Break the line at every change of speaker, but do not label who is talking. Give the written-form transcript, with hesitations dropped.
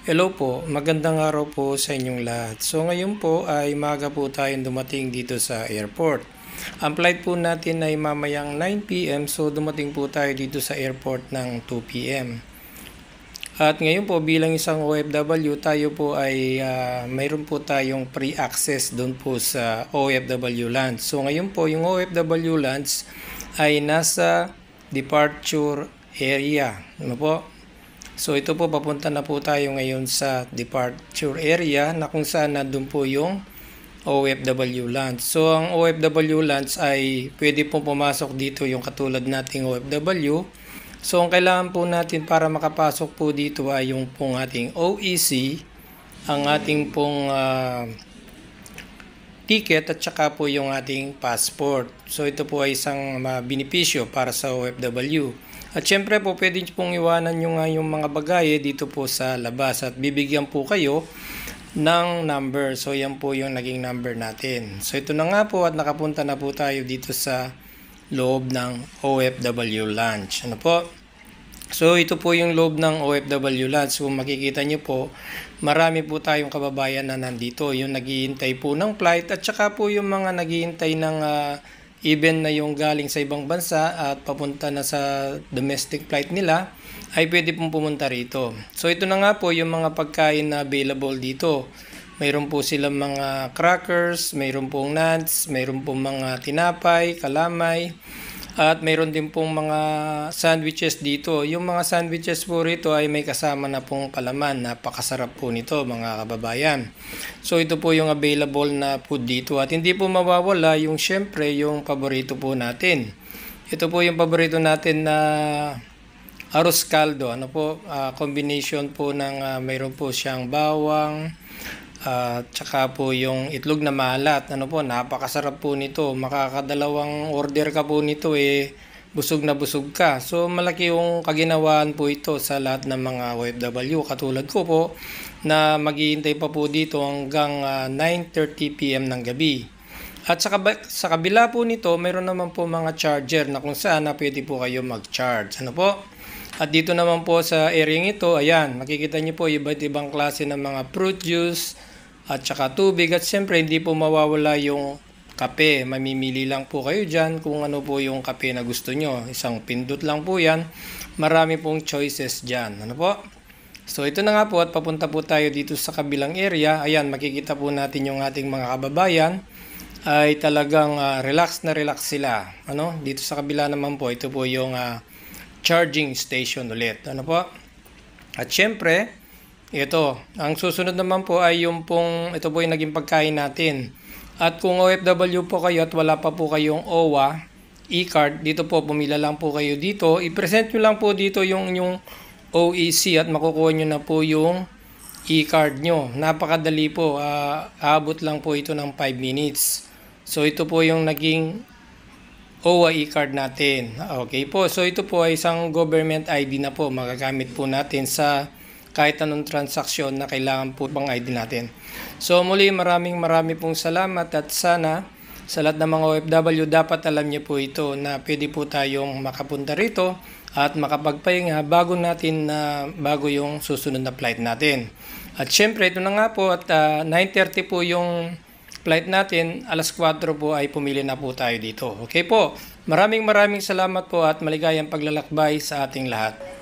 Hello po, magandang araw po sa inyong lahat. So ngayon po ay maaga po tayong dumating dito sa airport. Ang flight po natin ay mamayang 9 PM, so dumating po tayo dito sa airport ng 2 PM. At ngayon po bilang isang OFW, tayo po ay mayroon po tayong pre-access doon po sa OFW Lounge. So ngayon po yung OFW Lounge ay nasa departure area. Ano po? So ito po, papunta na po tayo ngayon sa departure area na kung saan nandun po yung OFW Lounge. So ang OFW Lounge ay pwede po pumasok dito yung katulad nating OFW. So ang kailangan po natin para makapasok po dito ay yung pong ating OEC, ang ating pong ticket at saka po yung ating passport. So ito po ay isang benepisyo para sa OFW. At syempre po pwede pong iwanan nyo nga yung mga bagahe dito po sa labas at bibigyan po kayo ng number. So yan po yung naging number natin. So ito na nga po at nakapunta na po tayo dito sa loob ng OFW Lounge. Ano po? So ito po yung loob ng OFW Lounge. Kung makikita nyo po, marami po tayong kababayan na nandito. Yung naghihintay po ng flight at saka po yung mga naghihintay ng even na yung galing sa ibang bansa at papunta na sa domestic flight nila ay pwede pong pumunta rito. So ito na nga po yung mga pagkain na available dito. Mayroon po silang mga crackers, mayroon pong nuts, mayroon pong mga tinapay, kalamay, at mayroon din pong mga sandwiches dito. Yung mga sandwiches po rito ay may kasama na pong palaman. Napakasarap po nito mga kababayan. So ito po yung available na food dito. At hindi po mawawala yung syempre yung paborito po natin. Ito po yung paborito natin na arroz caldo. Ano po? Combination po ng mayroon po siyang bawang, tsaka po yung itlog na maalat. Ano po, napakasarap po nito. Makakadalawang order ka po nito busog na busog ka. So malaki yung kaginawaan po ito sa lahat ng mga OFW katulad ko po na maghihintay pa po dito hanggang 9:30 PM ng gabi. At sa kabila po nito, mayroon naman po mga charger na kung saan na pwede po kayo mag-charge. Ano po? At dito naman po sa area ito, ayan, makikita niyo po iba't ibang klase ng mga fruit juice at saka tubig. At siyempre, hindi po mawawala yung kape. Mamimili lang po kayo dyan kung ano po yung kape na gusto nyo. Isang pindot lang po yan. Marami pong choices dyan. Ano po? So ito na nga po at papunta po tayo dito sa kabilang area. Ayan, makikita po natin yung ating mga kababayan ay talagang relax na relax sila. Ano? Dito sa kabila naman po, ito po yung charging station ulit. Ano po? At syempre, ito, ang susunod naman po ay yung pong, ito po yung naging pagkain natin. At kung OFW po kayo at wala pa po kayong OWA, e-card, dito po, pumila lang po kayo dito. I-present nyo lang po dito yung OEC at makukuha nyo na po yung e-card nyo. Napakadali po, aabot lang po ito ng 5 minutes. So ito po yung naging OWA e-card natin. Okay po, so ito po ay isang government ID na po. Magagamit po natin sa kahit anong transaksyon na kailangan po pang ID natin. So muli marami pong salamat at sana sa lahat ng mga OFW dapat alam niyo po ito na pwede po tayong makapunta rito at makapagpahinga bago yung susunod na flight natin. At syempre ito na nga po at 9:30 po yung flight natin, alas 4 po ay pumili na po tayo dito. Okay po, maraming salamat po at maligayang paglalakbay sa ating lahat.